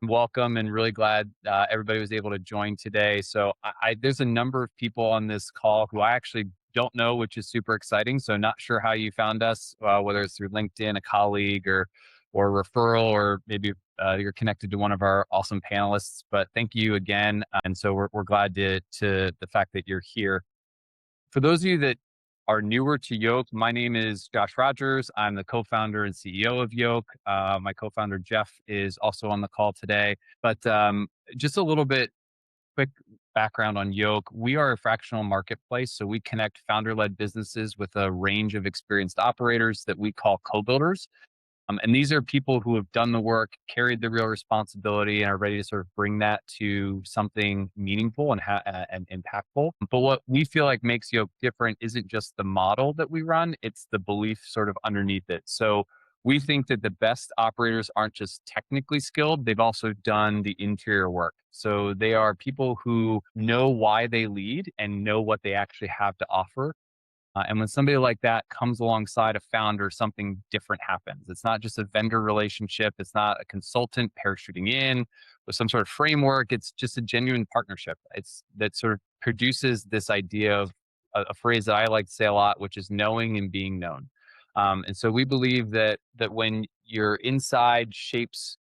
Welcome, and really glad everybody was able to join today. So, there's a number of people on this call who I actually don't know, which is super exciting. So, not sure how you found us, whether it's through LinkedIn, a colleague, or referral, or maybe you're connected to one of our awesome panelists. But thank you again, and so we're glad to the fact that you're here. For those of you that are newer to Yoke, my name is Josh Rogers. I'm the co-founder and CEO of Yoke. My co-founder Jeff is also on the call today. But just a little bit quick background on Yoke. We are a fractional marketplace, so we connect founder-led businesses with a range of experienced operators that we call co-builders. And these are people who have done the work, carried the real responsibility, and are ready to sort of bring that to something meaningful and impactful. But what we feel like makes Yoke different isn't just the model that we run; it's the belief sort of underneath it. So we think that the best operators aren't just technically skilled; they've also done the interior work. So they are people who know why they lead and know what they actually have to offer, and when somebody like that comes alongside a founder, something different happens. It's not just a vendor relationship. It's not a consultant parachuting in with some sort of framework. It's just a genuine partnership. It's that sort of produces this idea of a phrase that I like to say a lot, which is knowing and being known. And so we believe that when your inside shapes,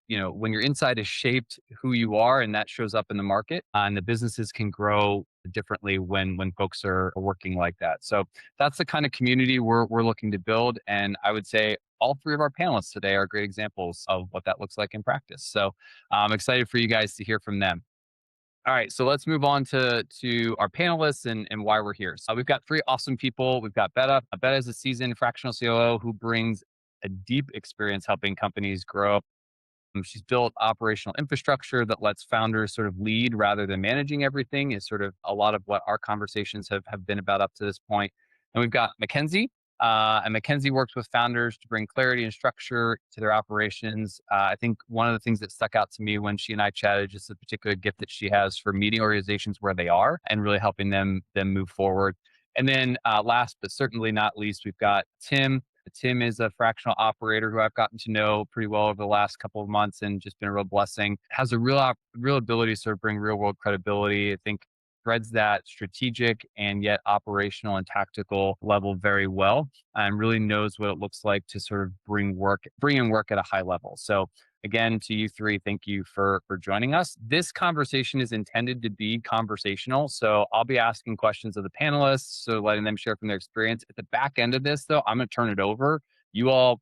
when your inside is shaped who you are, and that shows up in the market, and the businesses can grow differently when folks are working like that. So that's the kind of community we're looking to build, and I would say all three of our panelists today are great examples of what that looks like in practice. So I'm excited for you guys to hear from them. All right, so let's move on to our panelists and why we're here. So we've got three awesome people. We've got Beata. Beata is a seasoned fractional COO who brings a deep experience helping companies grow. She's built operational infrastructure that lets founders sort of lead rather than managing everything, is sort of a lot of what our conversations have been about up to this point. And we've got MacKenzie. And MacKenzie works with founders to bring clarity and structure to their operations. I think one of the things that stuck out to me when she and I chatted, just a particular gift that she has for meeting organizations where they are and really helping them move forward. And then last but certainly not least, we've got Tim. Tim is a fractional operator who I've gotten to know pretty well over the last couple of months and just been a real blessing. Has a real ability to sort of bring real world credibility. I think threads that strategic and yet operational and tactical level very well, and really knows what it looks like to sort of bring in work at a high level. So again, to you three, thank you for joining us. This conversation is intended to be conversational, so I'll be asking questions of the panelists, so letting them share from their experience. At the back end of this, though, I'm going to turn it over. You all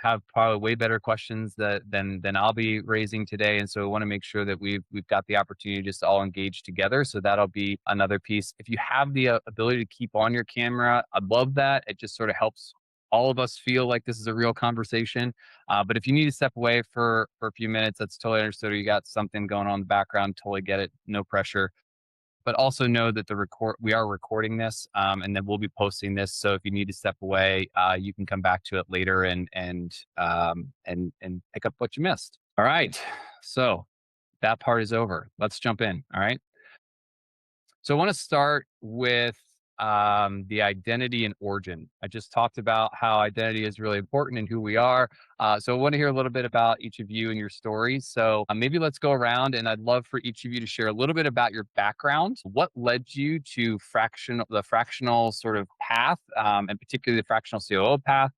have probably way better questions than I'll be raising today, and so we want to make sure that we've got the opportunity just to all engage together. So that'll be another piece. If you have the ability to keep on your camera, I'd love that. It just sort of helps all of us feel like this is a real conversation. But if you need to step away for a few minutes, that's totally understood. Or you got something going on in the background, totally get it. No pressure. But also know that we are recording this, and then we'll be posting this. So if you need to step away, you can come back to it later and pick up what you missed. All right. So that part is over. Let's jump in. All right. So I want to start with the identity and origin. I just talked about how identity is really important and who we are. So I want to hear a little bit about each of you and your stories. So maybe let's go around, and I'd love for each of you to share a little bit about your background. What led you to the fractional sort of path, and particularly the fractional COO path?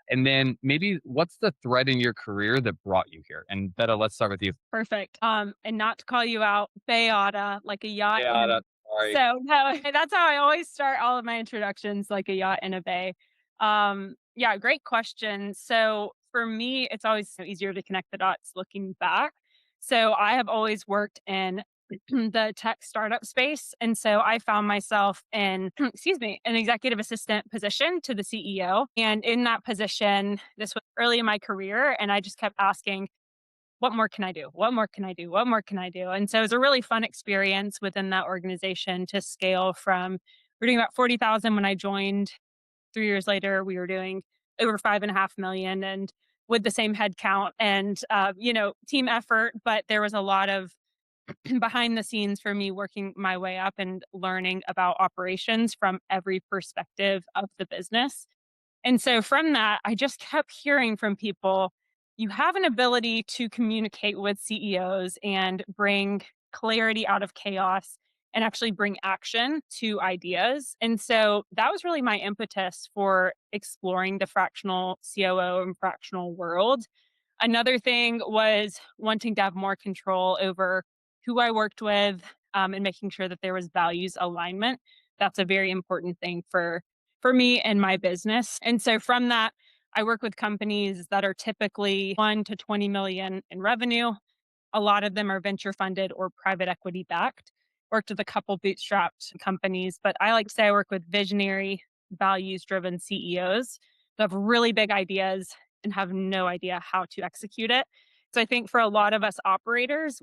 And then maybe what's the thread in your career that brought you here? And Betta, let's start with you. Perfect. And not to call you out, Beata, like a yacht in a Sorry. so no, that's how I always start all of my introductions, like a yacht in a bay. Yeah, great question. So for me, it's always easier to connect the dots looking back. So I have always worked in the tech startup space. And so I found myself in, excuse me, an executive assistant position to the CEO. And in that position, this was early in my career. And I just kept asking, what more can I do? What more can I do? What more can I do? And so it was a really fun experience within that organization to scale from, we're doing about 40,000 when I joined. 3 years later, we were doing over 5.5 million, and with the same headcount and, team effort. But there was a lot of behind the scenes for me working my way up and learning about operations from every perspective of the business. And so from that, I just kept hearing from people, you have an ability to communicate with CEOs and bring clarity out of chaos and actually bring action to ideas. And so that was really my impetus for exploring the fractional COO and fractional world. Another thing was wanting to have more control over who I worked with, and making sure that there was values alignment. That's a very important thing for me and my business. And so from that, I work with companies that are typically 1 to 20 million in revenue. A lot of them are venture funded or private equity backed. Worked with a couple bootstrapped companies, but I like to say I work with visionary, values driven CEOs who have really big ideas and have no idea how to execute it. So I think for a lot of us operators,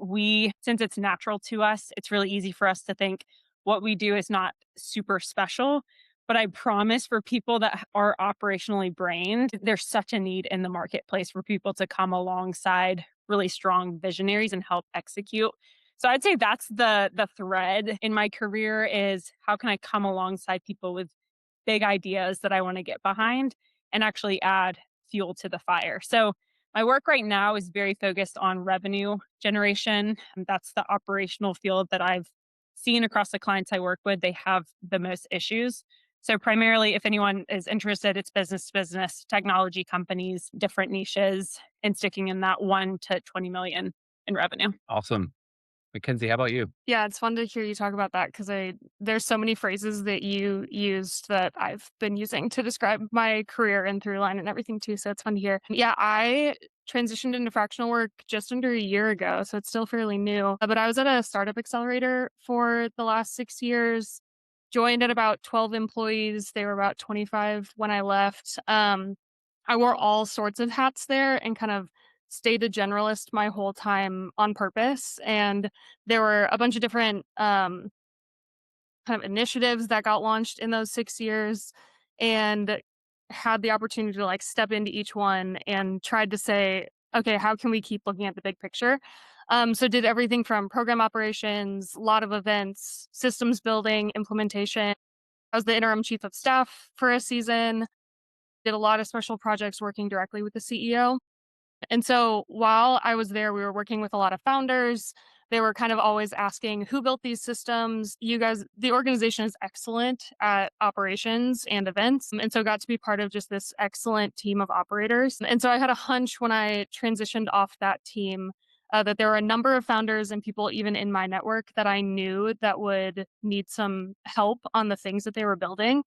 since it's natural to us, it's really easy for us to think what we do is not super special. But I promise for people that are operationally brained, there's such a need in the marketplace for people to come alongside really strong visionaries and help execute. So I'd say that's the thread in my career is how can I come alongside people with big ideas that I want to get behind and actually add fuel to the fire. So my work right now is very focused on revenue generation. And that's the operational field that I've seen across the clients I work with. They have the most issues. So primarily, if anyone is interested, it's business to business, technology companies, different niches, and sticking in that 1 to 20 million in revenue. Awesome. MacKenzie, how about you? Yeah, it's fun to hear you talk about that because there's so many phrases that you used that I've been using to describe my career and through line and everything too. So it's fun to hear. Yeah, I transitioned into fractional work just under a year ago, so it's still fairly new. But I was at a startup accelerator for the last 6 years. Joined at about 12 employees. They were about 25 when I left. I wore all sorts of hats there and kind of stayed a generalist my whole time on purpose. And there were a bunch of different kind of initiatives that got launched in those 6 years, and had the opportunity to like step into each one and tried to say, okay, how can we keep looking at the big picture? So did everything from program operations, a lot of events, systems building, implementation. I was the interim chief of staff for a season, did a lot of special projects working directly with the CEO. And so while I was there, we were working with a lot of founders. They were kind of always asking, who built these systems? You guys, the organization is excellent at operations and events. And so got to be part of just this excellent team of operators. And so I had a hunch when I transitioned off that team that there were a number of founders and people even in my network that I knew that would need some help on the things that they were building.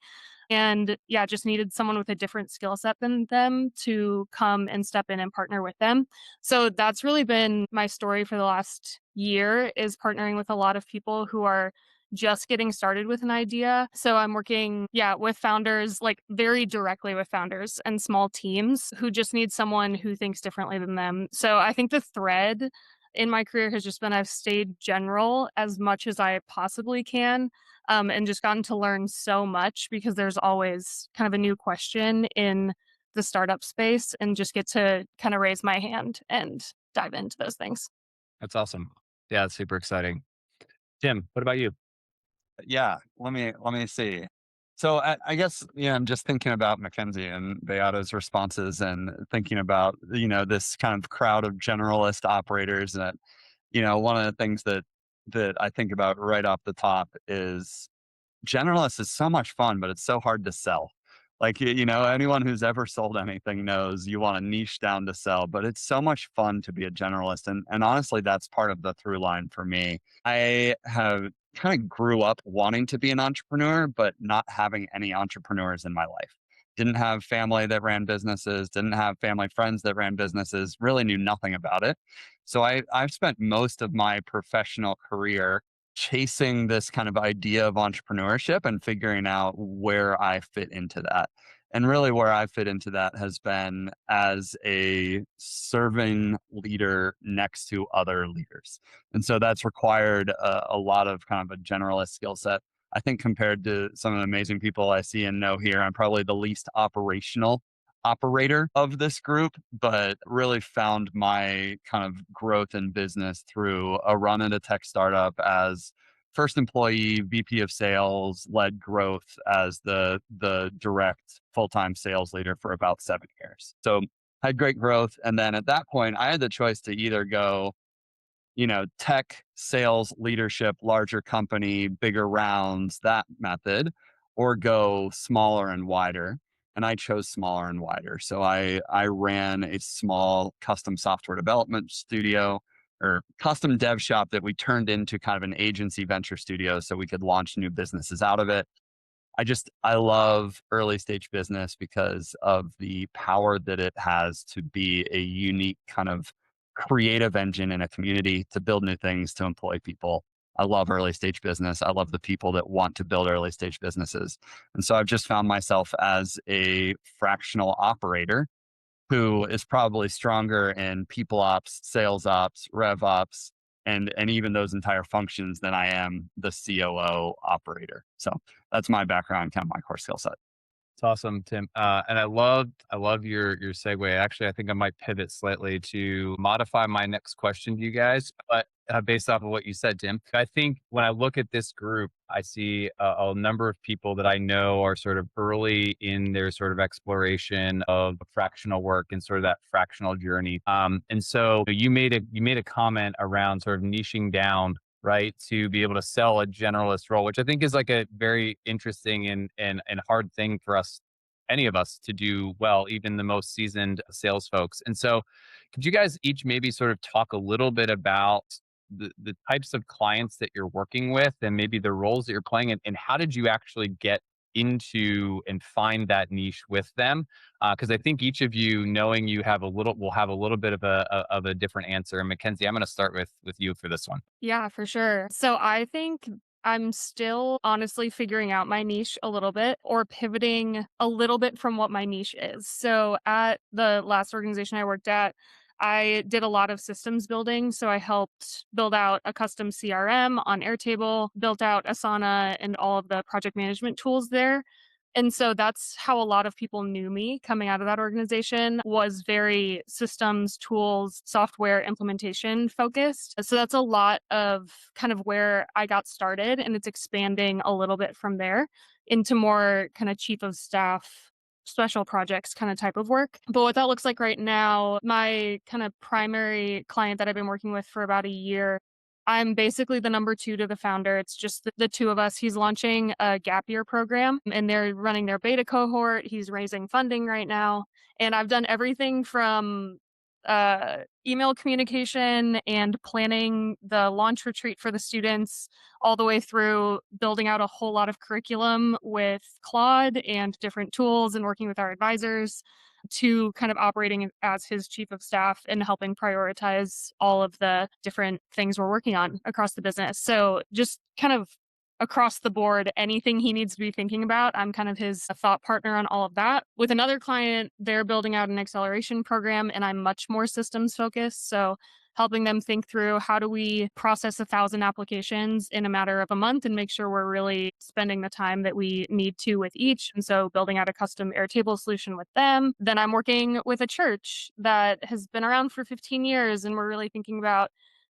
And yeah, just needed someone with a different skill set than them to come and step in and partner with them. So that's really been my story for the last year, is partnering with a lot of people who are just getting started with an idea. So I'm working, yeah, with founders, like very directly with founders and small teams who just need someone who thinks differently than them. So I think the thread in my career has just been I've stayed general as much as I possibly can, and just gotten to learn so much because there's always kind of a new question in the startup space, and just get to kind of raise my hand and dive into those things. That's awesome. Yeah, it's super exciting. Tim, what about you? Yeah, let me see. So I guess I'm just thinking about Mackenzie and Beata's responses, and thinking about this kind of crowd of generalist operators. That one of the things that I think about right off the top is generalist is so much fun, but it's so hard to sell. Like, anyone who's ever sold anything knows you want to niche down to sell, but it's so much fun to be a generalist. And honestly, that's part of the through line for me. I have kind of grew up wanting to be an entrepreneur, but not having any entrepreneurs in my life. Didn't have family that ran businesses, didn't have family friends that ran businesses, really knew nothing about it. So I've spent most of my professional career chasing this kind of idea of entrepreneurship and figuring out where I fit into that. And really, where I fit into that has been as a serving leader next to other leaders. And so that's required a lot of kind of a generalist skill set. I think compared to some of the amazing people I see and know here, I'm probably the least operational operator of this group, but really found my kind of growth in business through a run at a tech startup as first employee, VP of sales, led growth as the direct full-time sales leader for about 7 years. So had great growth. And then at that point, I had the choice to either go, tech, sales, leadership, larger company, bigger rounds, that method, or go smaller and wider. And I chose smaller and wider. So I ran a small custom software development studio or custom dev shop that we turned into kind of an agency venture studio so we could launch new businesses out of it. I love early stage business because of the power that it has to be a unique kind of creative engine in a community to build new things, to employ people. I love early stage business. I love the people that want to build early stage businesses. And so I've just found myself as a fractional operator who is probably stronger in people ops, sales ops, rev ops, and even those entire functions than I am the COO operator. So that's my background, kind of my core skill set. It's awesome, Tim. And I love your segue. Actually, I think I might pivot slightly to modify my next question to you guys, but based off of what you said, Tim. I think when I look at this group, I see a number of people that I know are sort of early in their sort of exploration of fractional work and sort of that fractional journey. And so you made a comment around sort of niching down, right, to be able to sell a generalist role, which I think is like a very interesting and hard thing for us, any of us, to do well, even the most seasoned sales folks. And so, could you guys each maybe sort of talk a little bit about the types of clients that you're working with and maybe the roles that you're playing, and how did you actually get into and find that niche with them? Because I think each of you, knowing you have a little, will have a little bit of a different answer. And MacKenzie, I'm going to start with you for this one. Yeah, for sure. So I think I'm still honestly figuring out my niche a little bit or pivoting a little bit from what my niche is. So at the last organization I worked at, I did a lot of systems building. So I helped build out a custom CRM on Airtable, built out Asana and all of the project management tools there. And so that's how a lot of people knew me coming out of that organization, was very systems, tools, software implementation focused. So that's a lot of kind of where I got started, and it's expanding a little bit from there into more kind of chief of staff, special projects kind of type of work. But what that looks like right now, my kind of primary client that I've been working with for about a year, I'm basically the number two to the founder. It's just the two of us. He's launching a gap year program and they're running their beta cohort. He's raising funding right now. And I've done everything from email communication and planning the launch retreat for the students, all the way through building out a whole lot of curriculum with Claude and different tools and working with our advisors, to kind of operating as his chief of staff and helping prioritize all of the different things we're working on across the business. So just kind of across the board, anything he needs to be thinking about, I'm kind of his thought partner on all of that. With another client, they're building out an acceleration program and I'm much more systems focused. So helping them think through, how do we process 1,000 applications in a matter of a month and make sure we're really spending the time that we need to with each. And so building out a custom Airtable solution with them. Then I'm working with a church that has been around for 15 years and we're really thinking about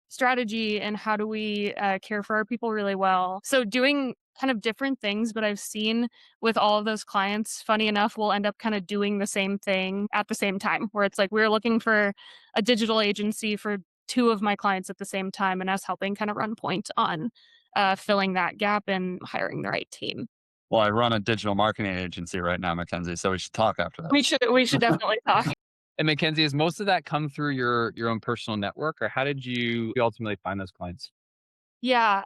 strategy and how do we care for our people really well. So doing kind of different things, but I've seen with all of those clients, funny enough, we'll end up kind of doing the same thing at the same time, where it's like we're looking for a digital agency for two of my clients at the same time, and us helping kind of run point on filling that gap and hiring the right team. Well, I run a digital marketing agency right now, MacKenzie, so we should talk after that. We should definitely talk. And MacKenzie, has most of that come through your own personal network, or how did you ultimately find those clients? Yeah,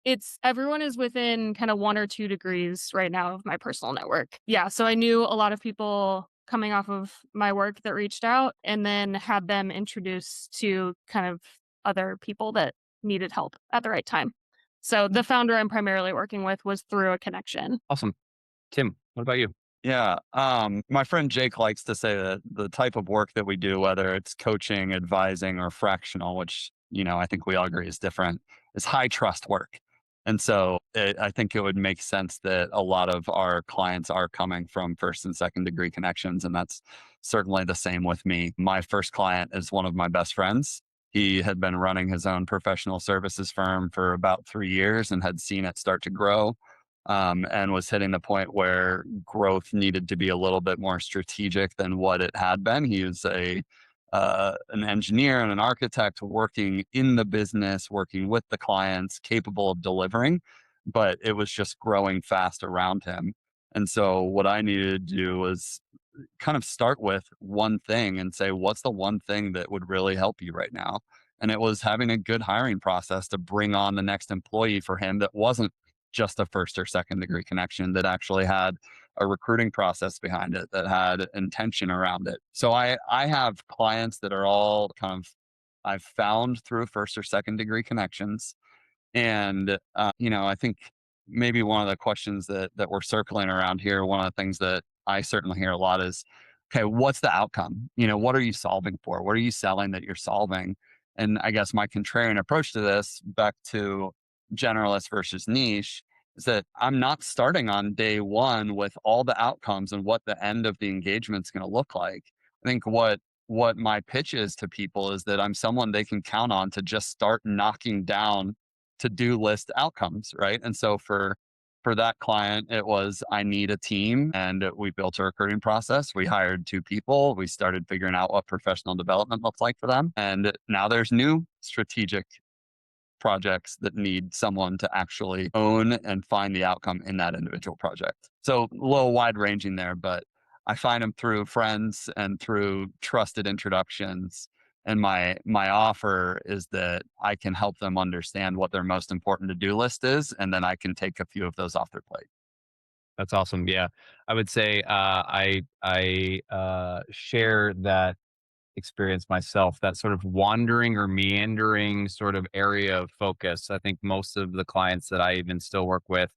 it's everyone is within kind of 1 or 2 degrees right now of my personal network. Yeah, so I knew a lot of people coming off of my work that reached out and then had them introduced to kind of other people that needed help at the right time. So the founder I'm primarily working with was through a connection. Awesome. Tim, what about you? Yeah. My friend Jake likes to say that the type of work that we do, whether it's coaching, advising, or fractional, which, I think we all agree is different, is high trust work. And so I think it would make sense that a lot of our clients are coming from first and second degree connections. And that's certainly the same with me. My first client is one of my best friends. He had been running his own professional services firm for about 3 years and had seen it start to grow. and was hitting the point where growth needed to be a little bit more strategic than what it had been. He was an engineer and an architect working in the business, working with the clients, capable of delivering, but it was just growing fast around him. And so what I needed to do was kind of start with one thing and say, what's the one thing that would really help you right now? And it was having a good hiring process to bring on the next employee for him that wasn't just a first or second degree connection, that actually had a recruiting process behind it, that had intention around it. So I have clients that are all kind of I've found through first or second degree connections. And, I think maybe one of the questions that we're circling around here, one of the things that I certainly hear a lot is, okay, what's the outcome? What are you solving for? What are you selling that you're solving? And I guess my contrarian approach to this, back to generalist versus niche, is that I'm not starting on day one with all the outcomes and what the end of the engagement's going to look like. I think what my pitch is to people is that I'm someone they can count on to just start knocking down to-do list outcomes, right? And so for that client, it was, I need a team, and we built a recruiting process. We hired 2 people. We started figuring out what professional development looks like for them. And now there's new strategic projects that need someone to actually own and find the outcome in that individual project. So a little wide ranging there, but I find them through friends and through trusted introductions. And my offer is that I can help them understand what their most important to-do list is, and then I can take a few of those off their plate. That's awesome. Yeah, I would say I share that experience myself. That sort of wandering or meandering sort of area of focus. I think most of the clients that I even still work with,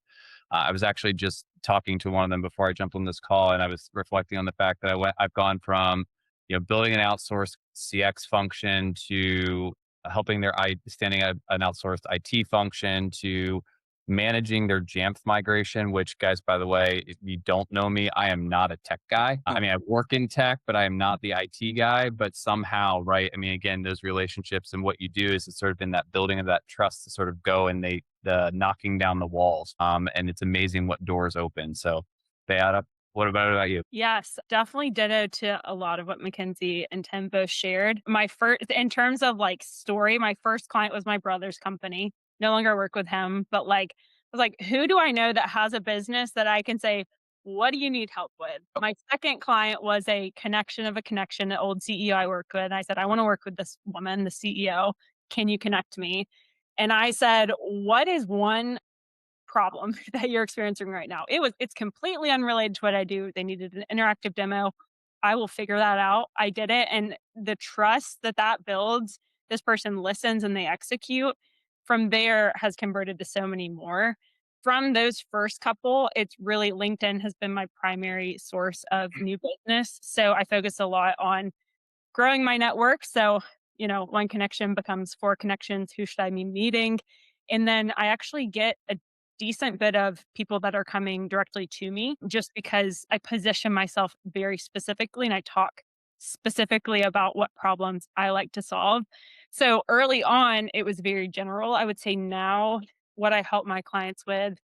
I was actually just talking to one of them before I jumped on this call, and I was reflecting on the fact that I've gone from building an outsourced CX function to helping standing up an outsourced IT function to managing their Jamf migration. Which, guys, by the way, if you don't know me, I am not a tech guy. I mean, I work in tech, but I am not the IT guy. But somehow, right? I mean, again, those relationships and what you do is it's sort of been that building of that trust to sort of go and the knocking down the walls. And it's amazing what doors open. So, Beata, what about you? Yes, definitely ditto to a lot of what MacKenzie and Tim both shared. My first, in terms of like story, my first client was my brother's company. No longer work with him, but like, I was like, who do I know that has a business that I can say, what do you need help with? My second client was a connection of a connection, an old CEO I worked with. And I said, I want to work with this woman, the CEO. Can you connect me? And I said, what is one problem that you're experiencing right now? It's completely unrelated to what I do. They needed an interactive demo. I will figure that out. I did it. And the trust that builds, this person listens and they execute, from there has converted to so many more. From those first couple, it's really LinkedIn has been my primary source of new business. So I focus a lot on growing my network. So, one connection becomes 4 connections. Who should I be meeting? And then I actually get a decent bit of people that are coming directly to me just because I position myself very specifically and I talk specifically about what problems I like to solve. So early on, it was very general. I would say now what I help my clients with,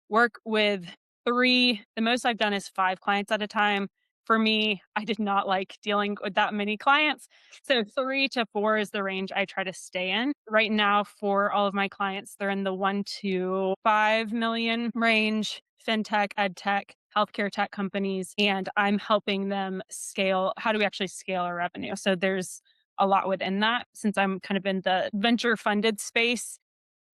work with 3, the most I've done is 5 clients at a time. For me, I did not like dealing with that many clients. So 3 to 4 is the range I try to stay in. Right now, for all of my clients, they're in the 1 to 5 million range, fintech, ed tech, healthcare tech companies, and I'm helping them scale. How do we actually scale our revenue? So there's a lot within that. Since I'm kind of in the venture funded space,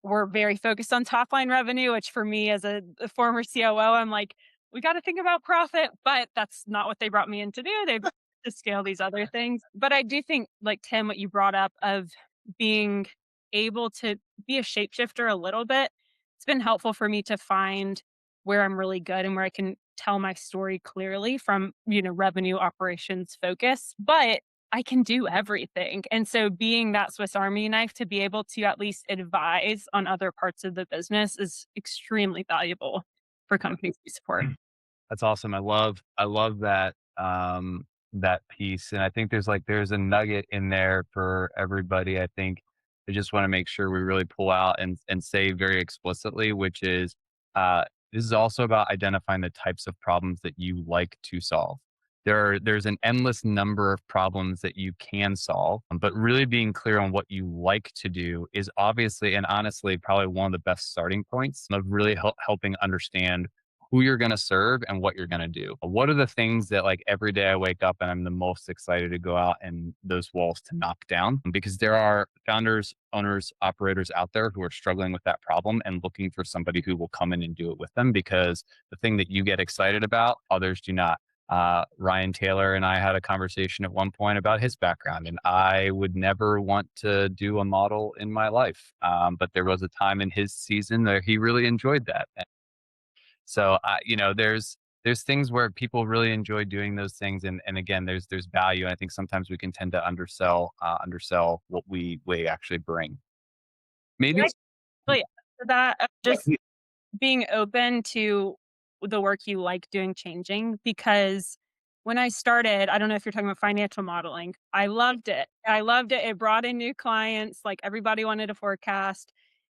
we're very focused on top line revenue, which for me as a former COO, I'm like, we got to think about profit, but that's not what they brought me in to do. They to scale these other things. But I do think, like Tim, what you brought up of being able to be a shapeshifter a little bit, it's been helpful for me to find where I'm really good and where I can tell my story clearly from, revenue operations focus. But I can do everything. And so being that Swiss Army knife to be able to at least advise on other parts of the business is extremely valuable for companies we support. That's awesome. I love that piece. And I think there's a nugget in there for everybody. I think I just want to make sure we really pull out and say very explicitly, which is This is also about identifying the types of problems that you like to solve. There's an endless number of problems that you can solve, but really being clear on what you like to do is obviously and honestly probably one of the best starting points of really helping understand who you're going to serve and what you're going to do. What are the things that like every day I wake up and I'm the most excited to go out and those walls to knock down? Because there are founders, owners, operators out there who are struggling with that problem and looking for somebody who will come in and do it with them because the thing that you get excited about, others do not. Ryan Taylor and I had a conversation at one point about his background, and I would never want to do a model in my life. But there was a time in his season that he really enjoyed that. So, there's things where people really enjoy doing those things, and again, there's value. And I think sometimes we can tend to undersell what we actually bring. Can Maybe. I quickly add to that? Just being open to the work you like doing changing, because when I started, I don't know if you're talking about financial modeling, I loved it. I loved it. It brought in new clients, like everybody wanted a forecast,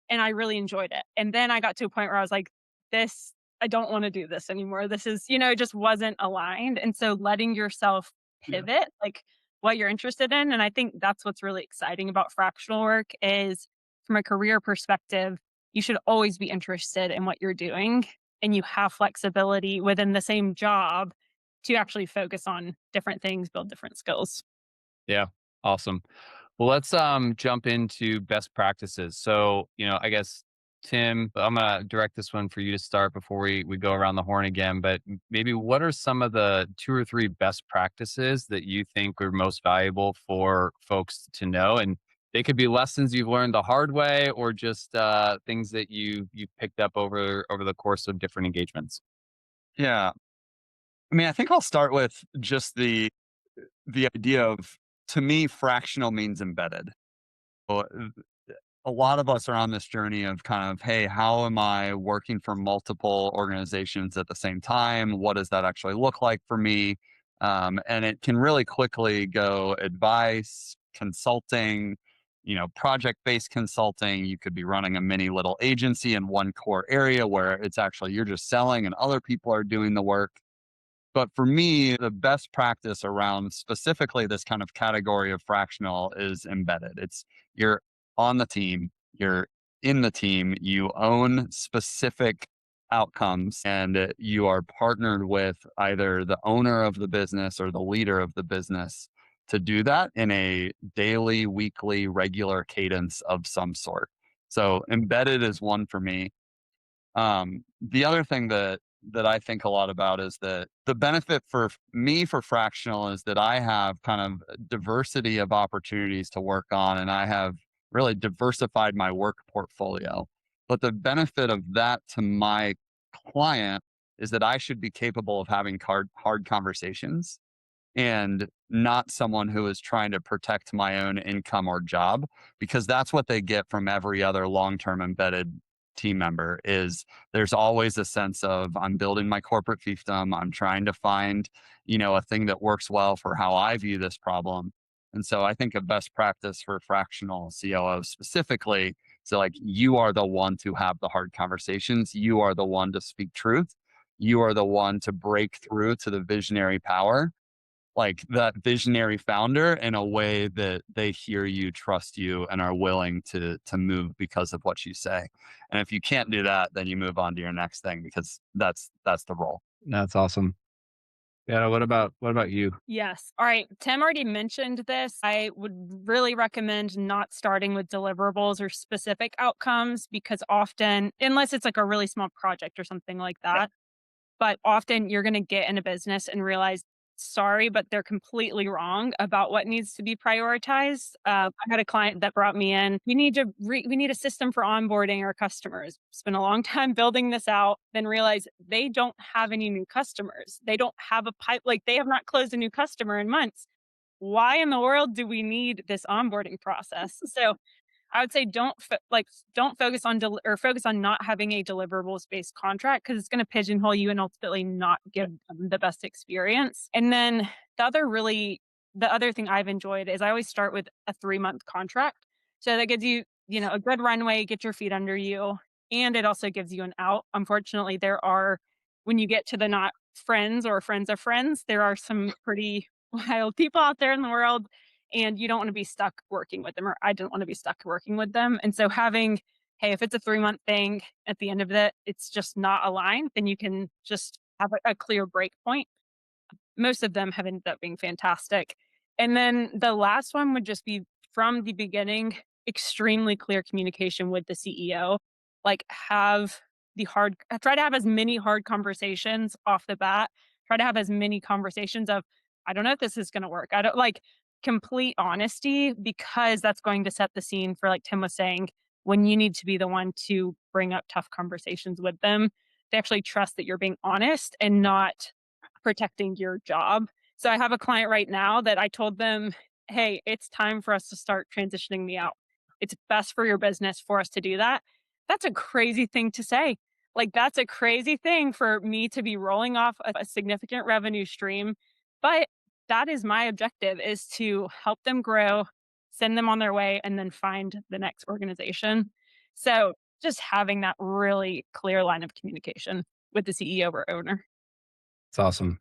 and I really enjoyed it. And then I got to a point where I was like, this, I don't want to do this anymore. This is, it just wasn't aligned. And so letting yourself Yeah. pivot, like what you're interested in. And I think that's what's really exciting about fractional work is from a career perspective, you should always be interested in what you're doing and you have flexibility within the same job to actually focus on different things, build different skills. Yeah, awesome. Well, let's jump into best practices. So, I guess Tim, I'm gonna direct this one for you to start before we go around the horn again. But maybe what are some of the two or three best practices that you think are most valuable for folks to know? And they could be lessons you've learned the hard way, or just things that you picked up over the course of different engagements. Yeah. I mean, I think I'll start with just the idea of, to me, fractional means embedded. So, a lot of us are on this journey of kind of, hey, how am I working for multiple organizations at the same time? What does that actually look like for me? And it can really quickly go advice, consulting, project-based consulting. You could be running a mini little agency in one core area where it's actually you're just selling and other people are doing the work. But for me, the best practice around specifically this kind of category of fractional is embedded. It's you're on the team, you're in the team, you own specific outcomes, and you are partnered with either the owner of the business or the leader of the business to do that in a daily, weekly, regular cadence of some sort. So embedded is one for me. The other thing that I think a lot about is that the benefit for me for fractional is that I have kind of diversity of opportunities to work on, and I have really diversified my work portfolio. But the benefit of that to my client is that I should be capable of having hard conversations and not someone who is trying to protect my own income or job, because that's what they get from every other long-term embedded team member. Is there's always a sense of, I'm building my corporate fiefdom, I'm trying to find a thing that works well for how I view this problem. And so I think a best practice for fractional COO specifically, so like, you are the one to have the hard conversations, you are the one to speak truth, you are the one to break through to the visionary power, like that visionary founder, in a way that they hear you, trust you, and are willing to move because of what you say. And if you can't do that, then you move on to your next thing, because that's the role. That's awesome. Yeah. What about you? Yes. All right. Tim already mentioned this. I would really recommend not starting with deliverables or specific outcomes because often, unless it's like a really small project or something like that, but often you're going to get in a business and realize, sorry, but they're completely wrong about what needs to be prioritized. I had a client that brought me in. We need a system for onboarding our customers. Spent a long time building this out, then realize they don't have any new customers. They don't have a pipe, like they have not closed a new customer in months. Why in the world do we need this onboarding process? So I would say don't focus on or focus on not having a deliverables based contract because it's going to pigeonhole you and ultimately not give them the best experience. And then the other thing I've enjoyed is I always start with a 3-month contract, so that gives you a good runway, get your feet under you, and it also gives you an out. Unfortunately, when you get to the not friends or friends of friends, there are some pretty wild people out there in the world, and you don't want to be stuck working with them, or I don't want to be stuck working with them. And so hey, if it's a 3-month thing, at the end of it, it's just not aligned, then you can just have a clear break point. Most of them have ended up being fantastic. And then the last one would just be from the beginning, extremely clear communication with the CEO. Like try to have as many hard conversations off the bat. Try to have as many conversations of, I don't know if this is going to work. I don't like complete honesty, because that's going to set the scene for, like Tim was saying, when you need to be the one to bring up tough conversations with them. They actually trust that you're being honest and not protecting your job. So I have a client right now that I told them, hey, it's time for us to start transitioning me out. It's best for your business for us to do that. That's a crazy thing to say. Like, that's a crazy thing for me to be rolling off a significant revenue stream. But that is my objective, is to help them grow, send them on their way, and then find the next organization. So just having that really clear line of communication with the CEO or owner. It's awesome.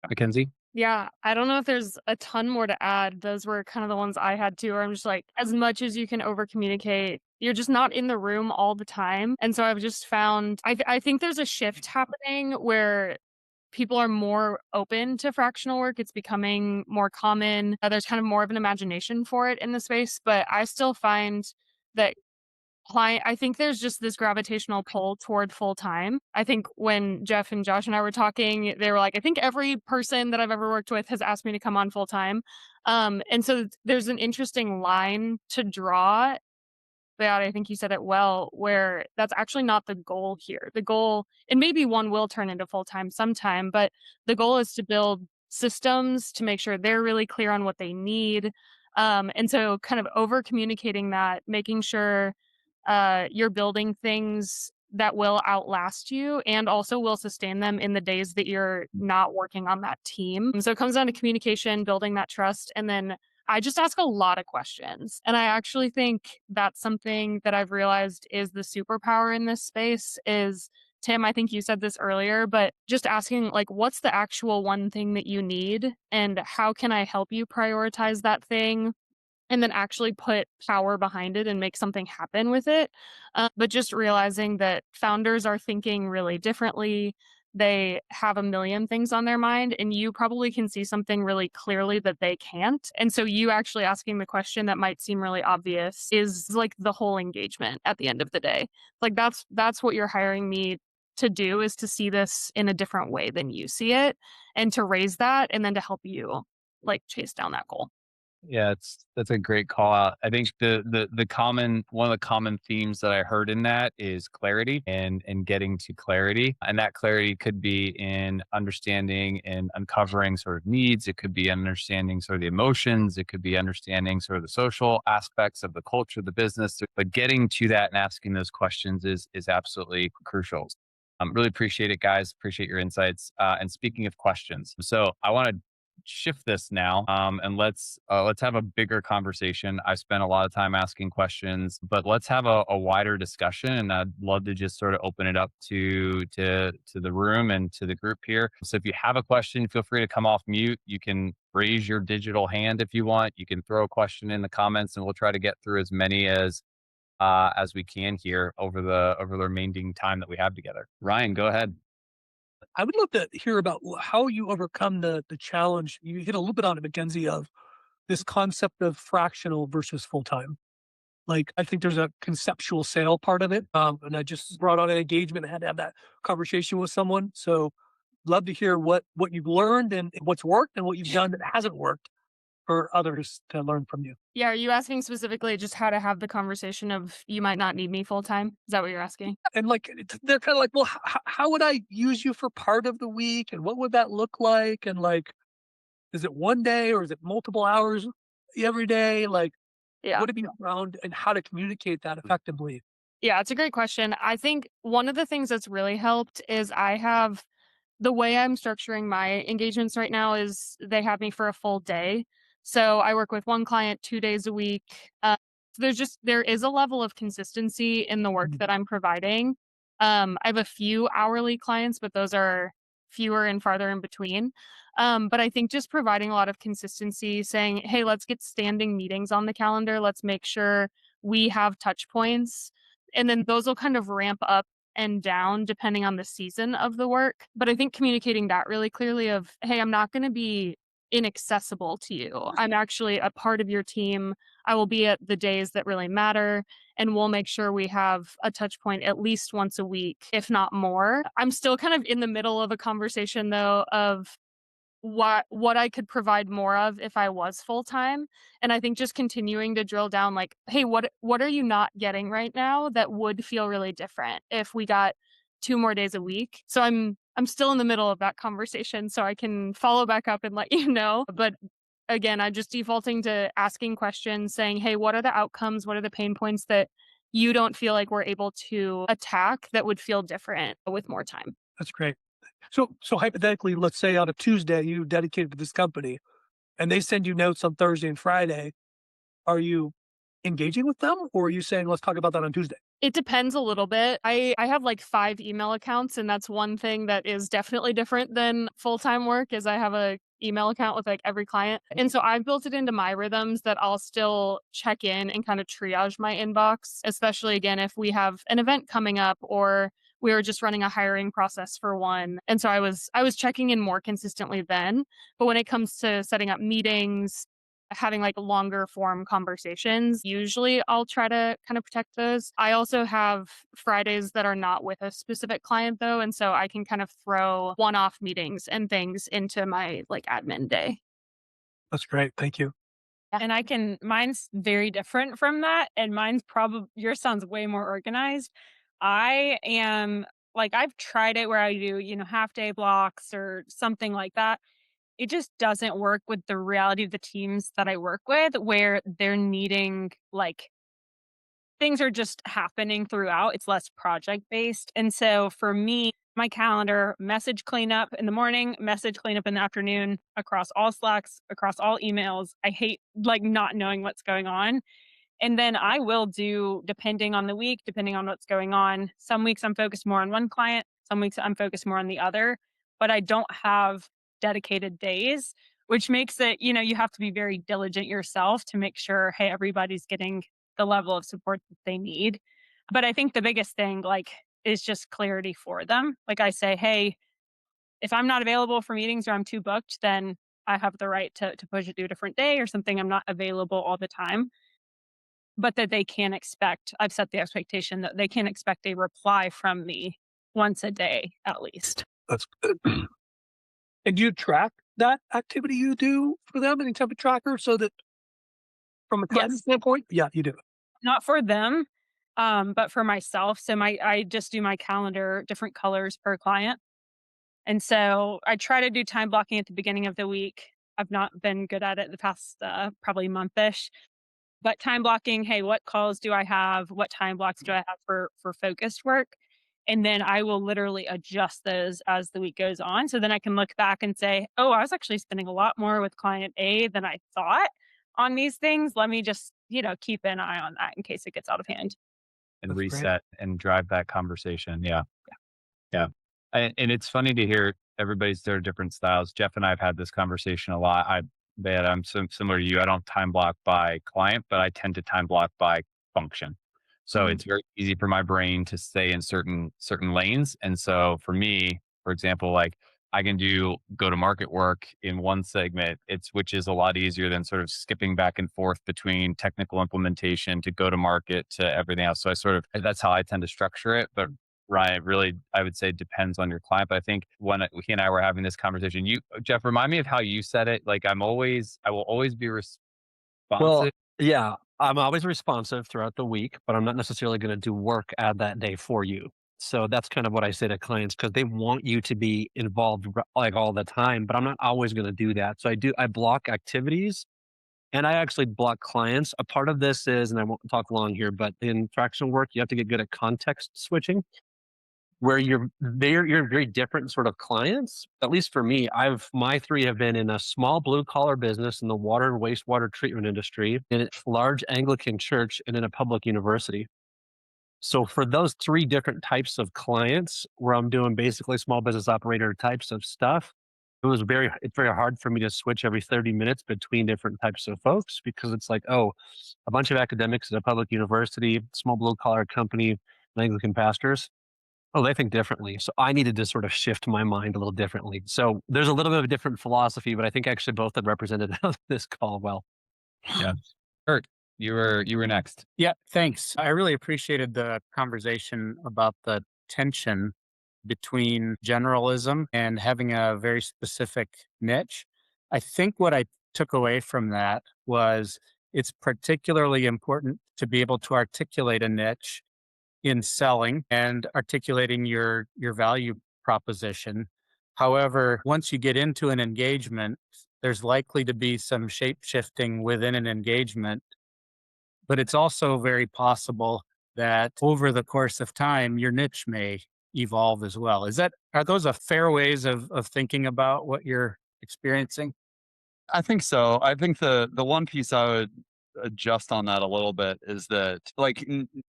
MacKenzie? Yeah, I don't know if there's a ton more to add. Those were kind of the ones I had too, where I'm just like, as much as you can over communicate, you're just not in the room all the time. And so I've just found, I think there's a shift happening where people are more open to fractional work. It's becoming more common. There's kind of more of an imagination for it in the space, but I still find that I think there's just this gravitational pull toward full time. I think when Jeff and Josh and I were talking, they were like, I think every person that I've ever worked with has asked me to come on full time. And so there's an interesting line to draw. But I think you said it well, where that's actually not the goal here. The goal, and maybe one will turn into full time sometime, but the goal is to build systems to make sure they're really clear on what they need. And so kind of over communicating that, making sure you're building things that will outlast you and also will sustain them in the days that you're not working on that team. So it comes down to communication, building that trust, and then I just ask a lot of questions. And I actually think that's something that I've realized is the superpower in this space is, Tim, I think you said this earlier, but just asking, like, what's the actual one thing that you need and how can I help you prioritize that thing? And then actually put power behind it and make something happen with it. But just realizing that founders are thinking really differently. They have a million things on their mind, and you probably can see something really clearly that they can't. And so, you actually asking the question that might seem really obvious is like the whole engagement at the end of the day. Like, that's what you're hiring me to do, is to see this in a different way than you see it, and to raise that, and then to help you like chase down that goal. Yeah, that's a great call out. I think the common one of the common themes that I heard in that is clarity and getting to clarity. And that clarity could be in understanding and uncovering sort of needs. It could be understanding sort of the emotions. It could be understanding sort of the social aspects of the culture, the business. But getting to that and asking those questions is absolutely crucial. Really appreciate it, guys. Appreciate your insights. And speaking of questions, so I want to shift this now, and let's have a bigger conversation. I spent a lot of time asking questions, but let's have a wider discussion, and I'd love to just sort of open it up to the room and to the group here. So if you have a question, feel free to come off mute. You can raise your digital hand if you want. You can throw a question in the comments, and we'll try to get through as many as we can here over the remaining time that we have together. Ryan, go ahead. I would love to hear about how you overcome the challenge. You hit a little bit on it, McKenzie, of this concept of fractional versus full time. Like, I think there's a conceptual sale part of it. And I just brought on an engagement and had to have that conversation with someone. So love to hear what you've learned and what's worked and what you've done that hasn't worked for others to learn from you. Yeah, are you asking specifically just how to have the conversation of you might not need me full time? Is that what you're asking? And like, they're kind of like, well, how would I use you for part of the week? And what would that look like? And like, is it one day or is it multiple hours every day? Like, Yeah. what have you found and how to communicate that effectively? Yeah, it's a great question. I think one of the things that's really helped is the way I'm structuring my engagements right now is they have me for a full day. So I work with one client 2 days a week. So there is a level of consistency in the work that I'm providing. I have a few hourly clients, but those are fewer and farther in between. But I think just providing a lot of consistency, saying, hey, let's get standing meetings on the calendar. Let's make sure we have touch points. And then those will kind of ramp up and down depending on the season of the work. But I think communicating that really clearly of, hey, I'm not going to be inaccessible to you. I'm actually a part of your team. I will be at the days that really matter, and we'll make sure we have a touch point at least once a week, if not more. I'm still kind of in the middle of a conversation though of what I could provide more of if I was full time. And I think just continuing to drill down like, hey, what are you not getting right now that would feel really different if we got 2 more days a week? So I'm still in the middle of that conversation, so I can follow back up and let you know. But again, I'm just defaulting to asking questions, saying, hey, what are the outcomes? What are the pain points that you don't feel like we're able to attack that would feel different with more time? That's great. So hypothetically, let's say on a Tuesday you dedicated to this company and they send you notes on Thursday and Friday. Are you engaging with them, or are you saying, let's talk about that on Tuesday? It depends a little bit. I have like 5 email accounts, and that's one thing that is definitely different than full-time work is I have a email account with like every client. And so I've built it into my rhythms that I'll still check in and kind of triage my inbox, especially again if we have an event coming up or we were just running a hiring process for one. And so I was checking in more consistently then. But when it comes to setting up meetings, having like longer form conversations, usually I'll try to kind of protect those. I also have Fridays that are not with a specific client though. And so I can kind of throw one-off meetings and things into my like admin day. That's great. Thank you. And mine's very different from that. And mine's probably, yours sounds way more organized. I am like, I've tried it where I do, half day blocks or something like that. It just doesn't work with the reality of the teams that I work with, where they're needing like things are just happening throughout. It's less project based. And so for me, my calendar, message cleanup in the morning, message cleanup in the afternoon, across all Slacks, across all emails. I hate like not knowing what's going on. And then I will do, depending on the week, depending on what's going on. Some weeks I'm focused more on one client, some weeks I'm focused more on the other, but I don't have dedicated days, which makes it, you have to be very diligent yourself to make sure, hey, everybody's getting the level of support that they need. But I think the biggest thing, like, is just clarity for them. Like I say, hey, if I'm not available for meetings or I'm too booked, then I have the right to push it to a different day or something. I'm not available all the time, but that they can expect, I've set the expectation that they can expect a reply from me once a day at least. That's good. And do you track that activity you do for them? Any type of tracker so that from a client Yes, standpoint? Yeah, you do. not for them, but for myself. So I just do my calendar different colors per client. And so I try to do time blocking at the beginning of the week. I've not been good at it the past probably monthish. But time blocking, hey, what calls do I have? What time blocks do I have for focused work? And then I will literally adjust those as the week goes on. So then I can look back and say, oh, I was actually spending a lot more with client A than I thought on these things. Let me just, keep an eye on that in case it gets out of hand. And That's great. reset and drive that conversation. Yeah. Yeah. And it's funny to hear everybody's their different styles. Jeff and I have had this conversation a lot. I'm similar to you. I don't time block by client, but I tend to time block by function. So Mhm. it's very easy for my brain to stay in certain lanes. And so for me, for example, like I can do go to market work in one segment, which is a lot easier than sort of skipping back and forth between technical implementation to go to market to everything else. So that's how I tend to structure it. But Ryan, it really, I would say depends on your client. But I think when he and I were having this conversation, Jeff, remind me of how you said it. Like I will always be Well, responsive. yeah, I'm always responsive throughout the week, but I'm not necessarily going to do work at that day for you. So that's kind of what I say to clients because they want you to be involved like all the time, but I'm not always going to do that. So I block activities and I actually block clients. A part of this is, and I won't talk long here, but in fractional work, you have to get good at context switching. where you're very different sort of clients. At least for me, my three have been in a small blue collar business in the water and wastewater treatment industry, in a large Anglican church, and in a public university. So for those three different types of clients where I'm doing basically small business operator types of stuff, it's very hard for me to switch every 30 minutes between different types of folks, because it's like, oh, a bunch of academics at a public university, small blue collar company, and Anglican pastors. Oh, they think differently. So I needed to sort of shift my mind a little differently. So there's a little bit of a different philosophy, but I think actually both have represented on this call well. Yeah. Kurt, you were next. Yeah, thanks. I really appreciated the conversation about the tension between generalism and having a very specific niche. I think what I took away from that was it's particularly important to be able to articulate a niche in selling and articulating your value proposition. However, once you get into an engagement, there's likely to be some shape shifting within an engagement, but it's also very possible that over the course of time, your niche may evolve as well. Are those a fair ways of thinking about what you're experiencing? I think so. I think the one piece I would adjust on that a little bit is that like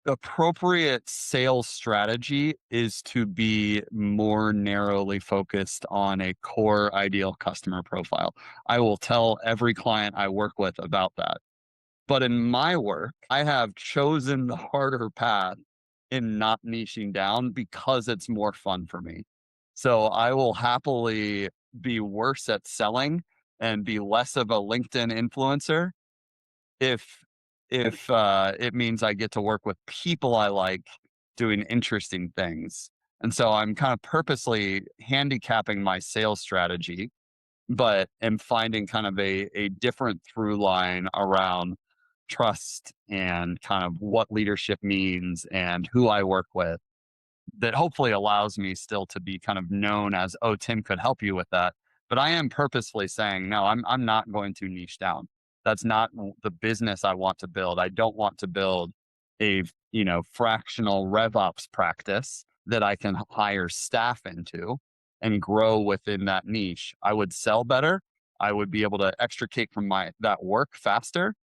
appropriate sales strategy is to be more narrowly focused on a core ideal customer profile. I will tell every client I work with about that. But in my work, I have chosen the harder path in not niching down because it's more fun for me. So I will happily be worse at selling and be less of a LinkedIn influencer if it means I get to work with people I like doing interesting things. And so I'm kind of purposely handicapping my sales strategy, but am finding kind of a different through line around trust and kind of what leadership means and who I work with, that hopefully allows me still to be kind of known as, oh, Tim could help you with that. But I am purposefully saying, no, I'm not going to niche down. That's not the business I want to build. I don't want to build a, fractional RevOps practice that I can hire staff into and grow within that niche. I would sell better. I would be able to extricate from that work faster,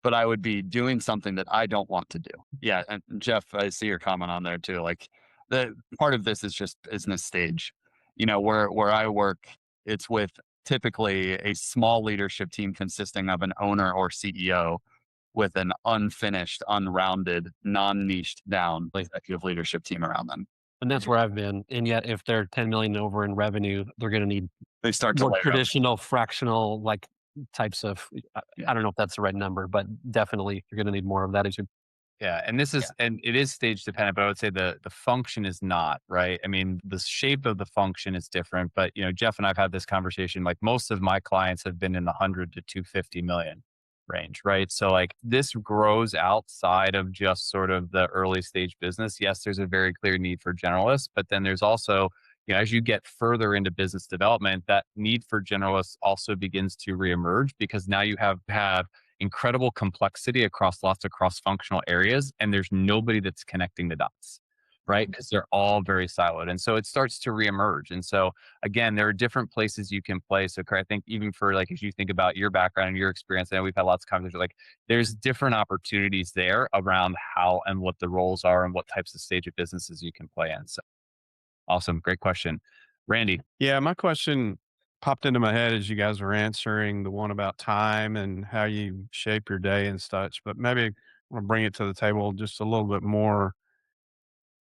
but I would be doing something that I don't want to do. Yeah. And Jeff, I see your comment on there too. Like the part of this is just business stage. Where I work, it's with typically a small leadership team consisting of an owner or CEO with an unfinished, unrounded, non-niched down executive leadership team around them. And that's where I've been. And yet, if they're 10 million over in revenue, they're going to need They start to more layer up. traditional fractional like types of. I don't know if that's the right number, but definitely you're going to need more of that as you. Yeah, and this is and it is stage dependent, but I would say the function is not, right? I mean, the shape of the function is different, but Jeff and I've had this conversation. Like most of my clients have been in the 100 to 250 million range, right? So like this grows outside of just sort of the early stage business. Yes, there's a very clear need for generalists, but then there's also, as you get further into business development, that need for generalists also begins to reemerge, because now you have incredible complexity across lots of cross-functional areas, and there's nobody that's connecting the dots, right? Because they're all very siloed. And so it starts to reemerge. And so again, there are different places you can play. So I think even for like, as you think about your background and your experience, I know we've had lots of conversations, like there's different opportunities there around how and what the roles are and what types of stage of businesses you can play in. So awesome. Great question. Randy. Yeah, my question popped into my head as you guys were answering the one about time and how you shape your day and such, but maybe I want to bring it to the table just a little bit more.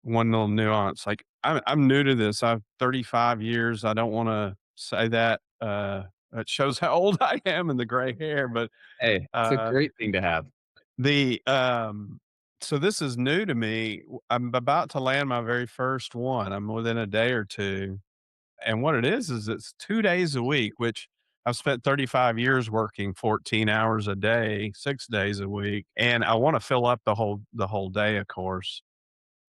One little nuance. Like I'm new to this. I've 35 years. I don't want to say that. It shows how old I am and the gray hair, but Hey, it's a great thing to have. the so this is new to me. I'm about to land my very first one. I'm within a day or two. And what it is it's 2 days a week, which I've spent 35 years working 14 hours a day, 6 days a week, and I want to fill up the whole day, of course.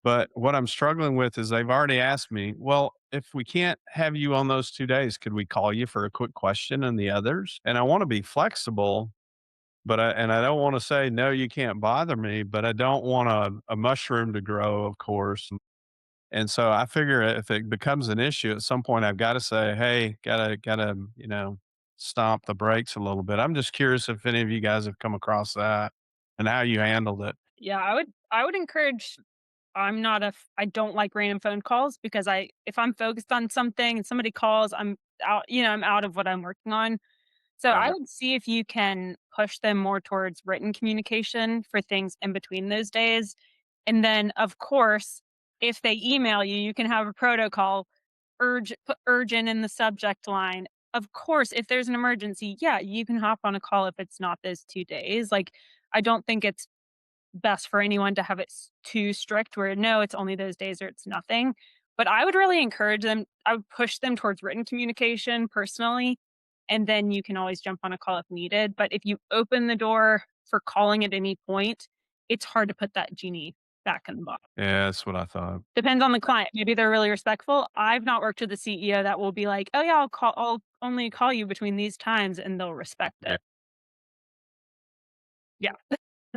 But what I'm struggling with is they've already asked me, well, if we can't have you on those 2 days, could we call you for a quick question on the others? And I want to be flexible, but I don't want to say, no, you can't bother me, but I don't want a mushroom to grow, of course. And so I figure if it becomes an issue at some point, I've got to say, hey, gotta, stomp the brakes a little bit. I'm just curious if any of you guys have come across that and how you handled it. Yeah, I would encourage. I don't like random phone calls because if I'm focused on something and somebody calls, I'm out, I'm out of what I'm working on. So I Right. would see if you can push them more towards written communication for things in between those days. And then, of course, if they email you, you can have a protocol, put urgent in the subject line. Of course, if there's an emergency, yeah, you can hop on a call if it's not those 2 days. Like, I don't think it's best for anyone to have it too strict where no, it's only those days or it's nothing. But I would really encourage them. I would push them towards written communication personally. And then you can always jump on a call if needed. But if you open the door for calling at any point, it's hard to put that genie back in the bottle. Yeah, that's what I thought. Depends on the client. Maybe they're really respectful. I've not worked with a CEO that will be like, oh yeah, I'll only call you between these times and they'll respect Yeah. it. Yeah.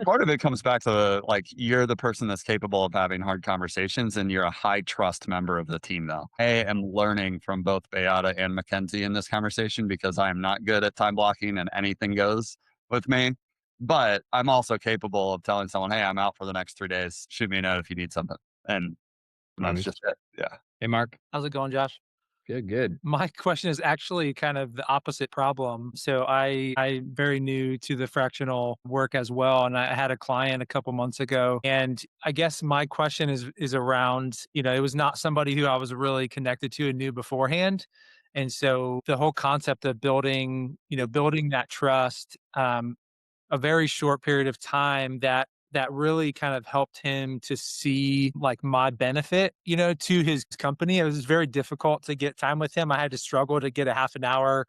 Part of it comes back to like you're the person that's capable of having hard conversations and you're a high trust member of the team though. I am learning from both Beata and MacKenzie in this conversation because I am not good at time blocking and anything goes with me. But I'm also capable of telling someone, hey, I'm out for the next 3 days. Shoot me a note if you need something. And that's Nice. just it. Yeah. Hey, Mark. How's it going, Josh? Good, good. My question is actually kind of the opposite problem. So I'm very new to the fractional work as well, and I had a client a couple months ago, and I guess my question is around, it was not somebody who I was really connected to and knew beforehand. And so the whole concept of building that trust, a very short period of time that really kind of helped him to see like my benefit, to his company. It was very difficult to get time with him. I had to struggle to get a half an hour,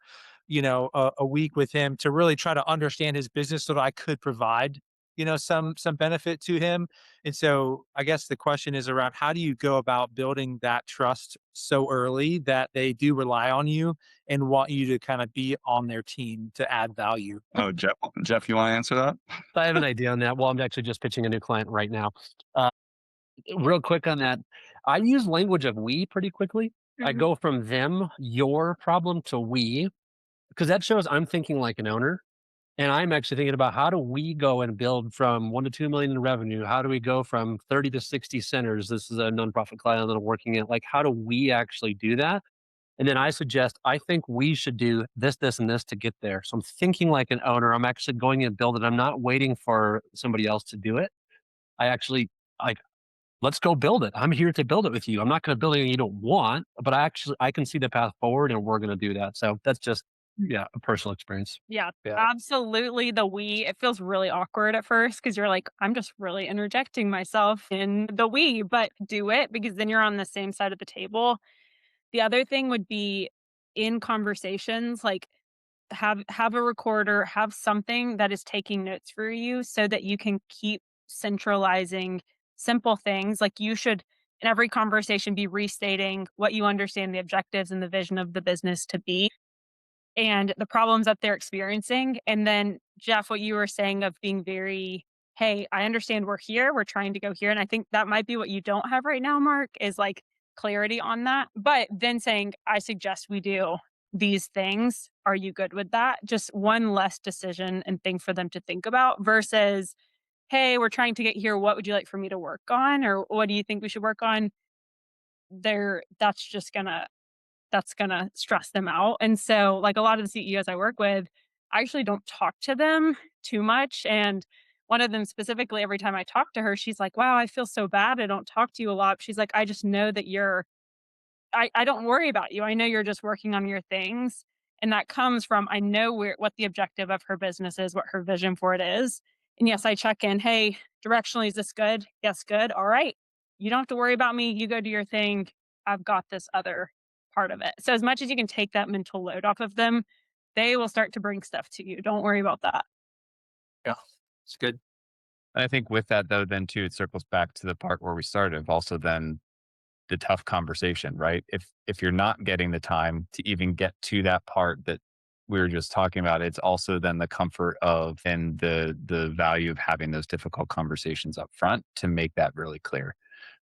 a week with him to really try to understand his business so that I could provide, some benefit to him. And so I guess the question is around how do you go about building that trust so early that they do rely on you and want you to kind of be on their team to add value? Oh, Jeff, you want to answer that? I have an idea on that. Well, I'm actually just pitching a new client right now. Uh, Real quick on that, I use language of we pretty quickly. I Mhm. go from them, your problem to we, because that shows I'm thinking like an owner. And I'm actually thinking about how do we go and build from 1 to 2 million in revenue? How do we go from 30 to 60 centers? This is a nonprofit client that I'm working at. Like, how do we actually do that? And then I suggest, I think we should do this, this, and this to get there. So I'm thinking like an owner. I'm actually going and build it. I'm not waiting for somebody else to do it. I actually like, let's go build it. I'm here to build it with you. I'm not going to build anything you don't want, but I can see the path forward and we're going to do that. So that's just, yeah, a personal experience. Yeah, Yeah. absolutely. It feels really awkward at first because you're like, I'm just really interjecting myself in the we, but do it because then you're on the same side of the table. The other thing would be in conversations, like have a recorder, have something that is taking notes for you so that you can keep centralizing simple things. Like you should in every conversation be restating what you understand the objectives and the vision of the business to be and the problems that they're experiencing. And then, Jeff, what you were saying of being very, hey, I understand we're here, we're trying to go here. And I think that might be what you don't have right now, Mark, is like clarity on that. But then saying, I suggest we do these things. Are you good with that? Just one less decision and thing for them to think about versus, hey, we're trying to get here. What would you like for me to work on? Or what do you think we should work on? That's just gonna stress them out. And so, like a lot of the CEOs I work with, I actually don't talk to them too much. And one of them specifically, every time I talk to her, she's like, wow, I feel so bad. I don't talk to you a lot. She's like, I just know that I don't worry about you. I know you're just working on your things. And that comes from, I know what the objective of her business is, what her vision for it is. And yes, I check in, hey, directionally, is this good? Yes, good. All right. You don't have to worry about me. You go do your thing. I've got this other part of it. So as much as you can take that mental load off of them, they will start to bring stuff to you. Don't worry about that. Yeah, it's good. And I think with that though, then too, it circles back to the part where we started of also then the tough conversation, right? If you're not getting the time to even get to that part that we were just talking about, it's also then the comfort of and the value of having those difficult conversations up front to make that really clear.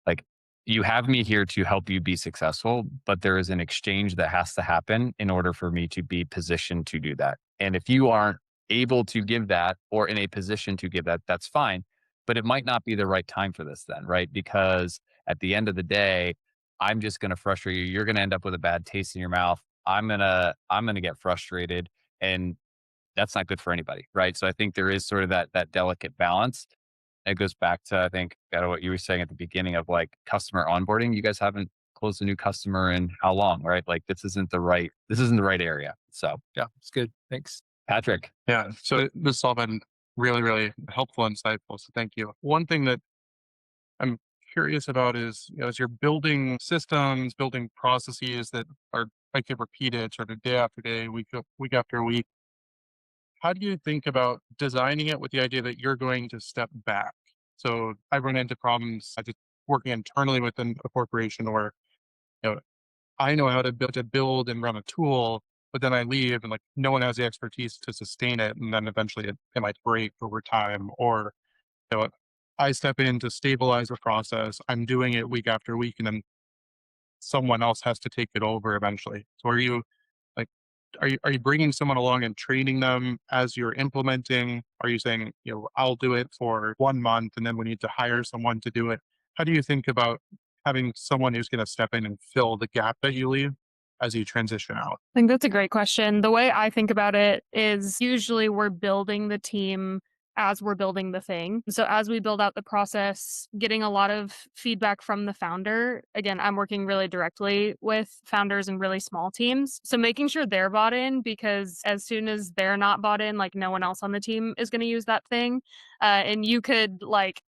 Like you have me here to help you be successful, but there is an exchange that has to happen in order for me to be positioned to do that. And if you aren't able to give that or in a position to give that, that's fine. But it might not be the right time for this then, right? Because at the end of the day, I'm just going to frustrate you. You're going to end up with a bad taste in your mouth. I'm going to get frustrated, and that's not good for anybody, right? So I think there is sort of that delicate balance. It goes back to, I think, what you were saying at the beginning of like customer onboarding. You guys haven't closed a new customer in how long, right? Like this isn't the right area. So Yeah, it's good. Thanks. Patrick. Yeah. So this has all been really, really helpful and insightful. So thank you. One thing that I'm curious about is, as you're building systems, building processes that are like get repeated sort of day after day, week after week, how do you think about designing it with the idea that you're going to step back? So I run into problems just working internally within a corporation where, you know, I know how to build and run a tool, but then I leave and like no one has the expertise to sustain it. And then eventually it might break over time, or, you know, I step in to stabilize the process. I'm doing it week after week, and then someone else has to take it over eventually. So are you like, are you bringing someone along and training them as you're implementing? Are you saying, I'll do it for 1 month and then we need to hire someone to do it? How do you think about having someone who's going to step in and fill the gap that you leave as you transition out? I think that's a great question. The way I think about it is usually we're building the team as we're building the thing. So as we build out the process, getting a lot of feedback from the founder. Again, I'm working really directly with founders in really small teams. So making sure they're bought in, because as soon as they're not bought in, like no one else on the team is going to use that thing. And you could like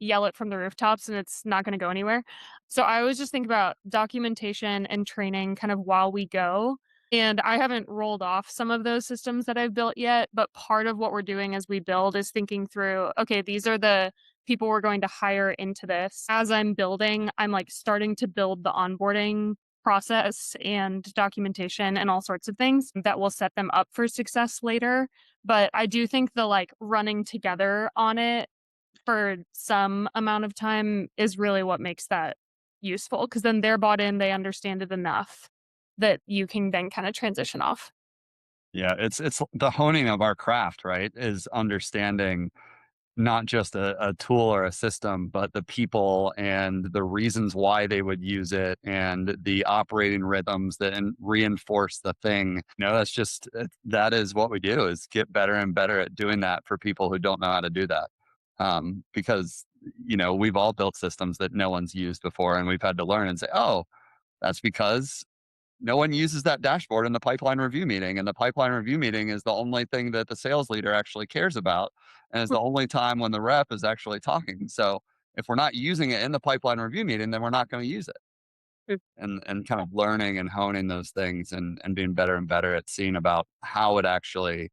yell it from the rooftops and it's not going to go anywhere. So I always just think about documentation and training kind of while we go. And I haven't rolled off some of those systems that I've built yet, but part of what we're doing as we build is thinking through, okay, these are the people we're going to hire into this. As I'm building, I'm like starting to build the onboarding process and documentation and all sorts of things that will set them up for success later. But I do think the like running together on it for some amount of time is really what makes that useful, because then they're bought in, they understand it enough that you can then kind of transition off. Yeah, it's the honing of our craft, right? Is understanding not just a tool or a system, but the people and the reasons why they would use it and the operating rhythms that reinforce the thing. That is what we do, is get better and better at doing that for people who don't know how to do that. Because, we've all built systems that no one's used before, and we've had to learn and say, oh, that's because no one uses that dashboard in the pipeline review meeting. And the pipeline review meeting is the only thing that the sales leader actually cares about. And it's the only time when the rep is actually talking. So if we're not using it in the pipeline review meeting, then we're not going to use it. And kind of learning and honing those things and being better and better at seeing about how it actually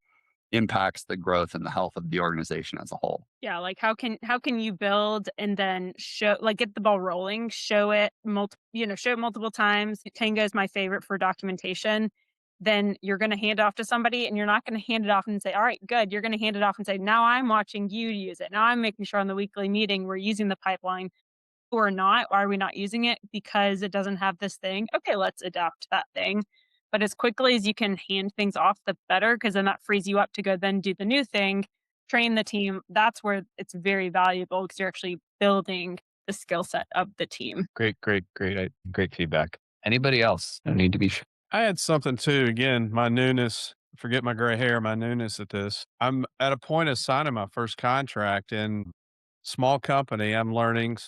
impacts the growth and the health of the organization as a whole. Yeah, like how can you build and then show, like get the ball rolling, show it multiple times. Tango is my favorite for documentation. Then you're going to hand it off to somebody, and you're not going to hand it off and say, all right, good. You're going to hand it off and say, now I'm watching you use it. Now I'm making sure on the weekly meeting we're using the pipeline or not. Why are we not using it? Because it doesn't have this thing. Okay, let's adapt that thing. But as quickly as you can hand things off, the better, because then that frees you up to go then do the new thing, train the team. That's where it's very valuable, because you're actually building the skill set of the team. Great feedback. Anybody else? No need to be. I had something too. Again, my newness, forget my gray hair, my newness at this. I'm at a point of signing my first contract in small company. I'm learning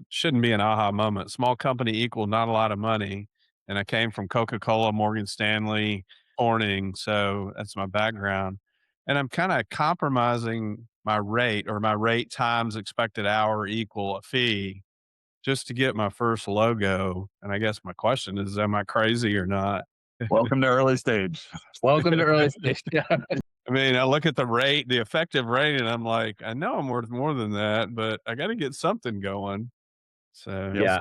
shouldn't be an aha moment. Small company equal not a lot of money. And I came from Coca-Cola, Morgan Stanley, Corning. So that's my background. And I'm kind of compromising my rate, or my rate times expected hour equal a fee, just to get my first logo. And I guess my question is, am I crazy or not? Welcome to early stage. Welcome to early stage. I mean, I look at the rate, the effective rate, and I'm like, I know I'm worth more than that, but I got to get something going. So Yeah.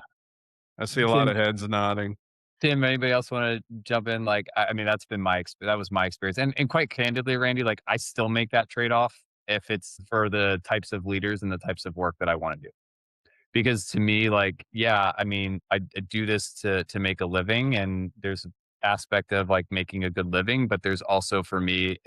I see a lot of heads nodding. Tim, anybody else want to jump in? Like, I mean, that was my experience. And quite candidly, Randy, like I still make that trade-off if it's for the types of leaders and the types of work that I want to do. because to me, like, yeah, I mean, I do this to make a living, and there's an aspect of like making a good living, but there's also for me,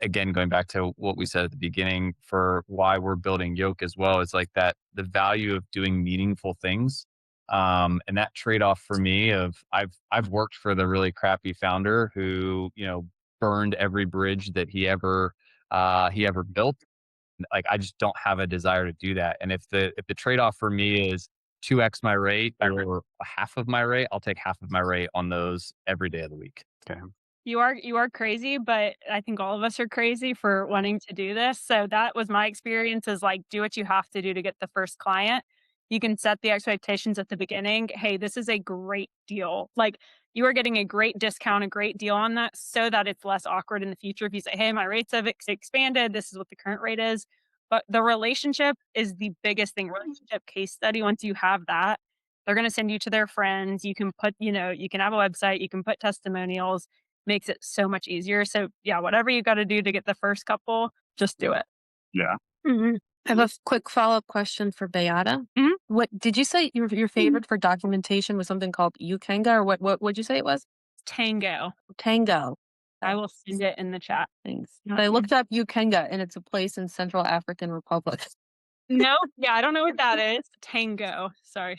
again, going back to what we said at the beginning for why we're building Yoke as well, is like that the value of doing meaningful things. And that trade-off for me of I've worked for the really crappy founder who, burned every bridge that he ever built. Like, I just don't have a desire to do that. And if the trade-off for me is 2x my rate or half of my rate, I'll take half of my rate on those every day of the week. Okay. You are crazy, but I think all of us are crazy for wanting to do this. So that was my experience, is like, do what you have to do to get the first client. You can set the expectations at the beginning. Hey, this is a great deal. Like, you are getting a great discount, a great deal on that, so that it's less awkward in the future. If you say, hey, my rates have expanded, this is what the current rate is. But the relationship is the biggest thing. Relationship case study. Once you have that, they're going to send you to their friends. You can put, you can have a website, you can put testimonials, makes it so much easier. So yeah, whatever you got to do to get the first couple, just do it. Yeah. I have a quick follow-up question for Beata. Mhm. What did you say your favorite for documentation was something called Ukenga, or what would you say it was? Tango. Tango. I will send it in the chat. Thanks. I looked up Ukenga and it's a place in Central African Republic. No, yeah, I don't know what that is. Tango. Sorry.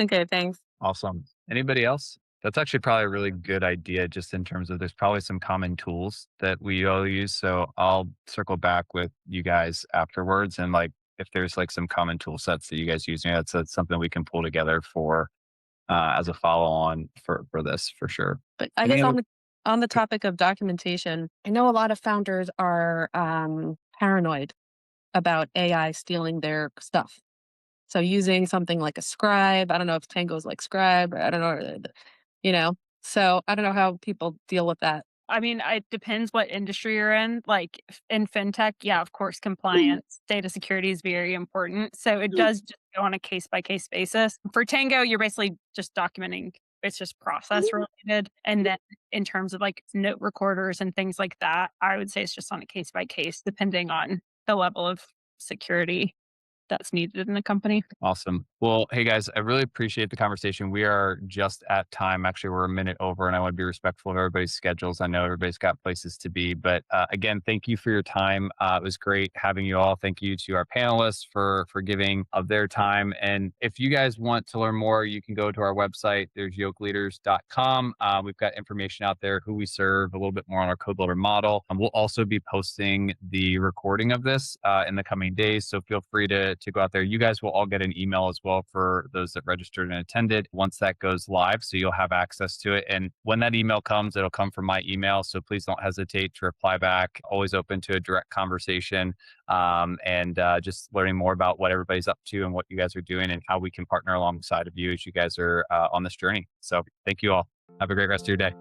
Okay, thanks. Awesome. Anybody else? That's actually probably a really good idea, just in terms of there's probably some common tools that we all use. So I'll circle back with you guys afterwards. And like, if there's like some common tool sets that you guys use, that's something we can pull together for as a follow on for this for sure. But I Any guess other- on the topic of documentation, I know a lot of founders are paranoid about AI stealing their stuff. So using something like a scribe, I don't know if Tango's like scribe, or I don't know, so I don't know how people deal with that. I mean, it depends what industry you're in. Like in fintech, yeah, of course, compliance, data security is very important. So it does just go on a case by case basis. For Tango, you're basically just documenting. It's just process related. And then in terms of like note recorders and things like that, I would say it's just on a case by case, depending on the level of security that's needed in the company. Awesome. Well, hey guys, I really appreciate the conversation. We are just at time. Actually, we're a minute over, and I want to be respectful of everybody's schedules. I know everybody's got places to be, but again, thank you for your time. It was great having you all. Thank you to our panelists for giving of their time. And if you guys want to learn more, you can go to our website. There's yokeleaders.com. We've got information out there, who we serve, a little bit more on our code builder model. We'll also be posting the recording of this in the coming days, so feel free to go out there. You guys will all get an email as well for those that registered and attended once that goes live, so you'll have access to it. And when that email comes, it'll come from my email, so please don't hesitate to reply back. Always open to a direct conversation, and just learning more about what everybody's up to and what you guys are doing and how we can partner alongside of you as you guys are on this journey. So thank you all. Have a great rest of your day.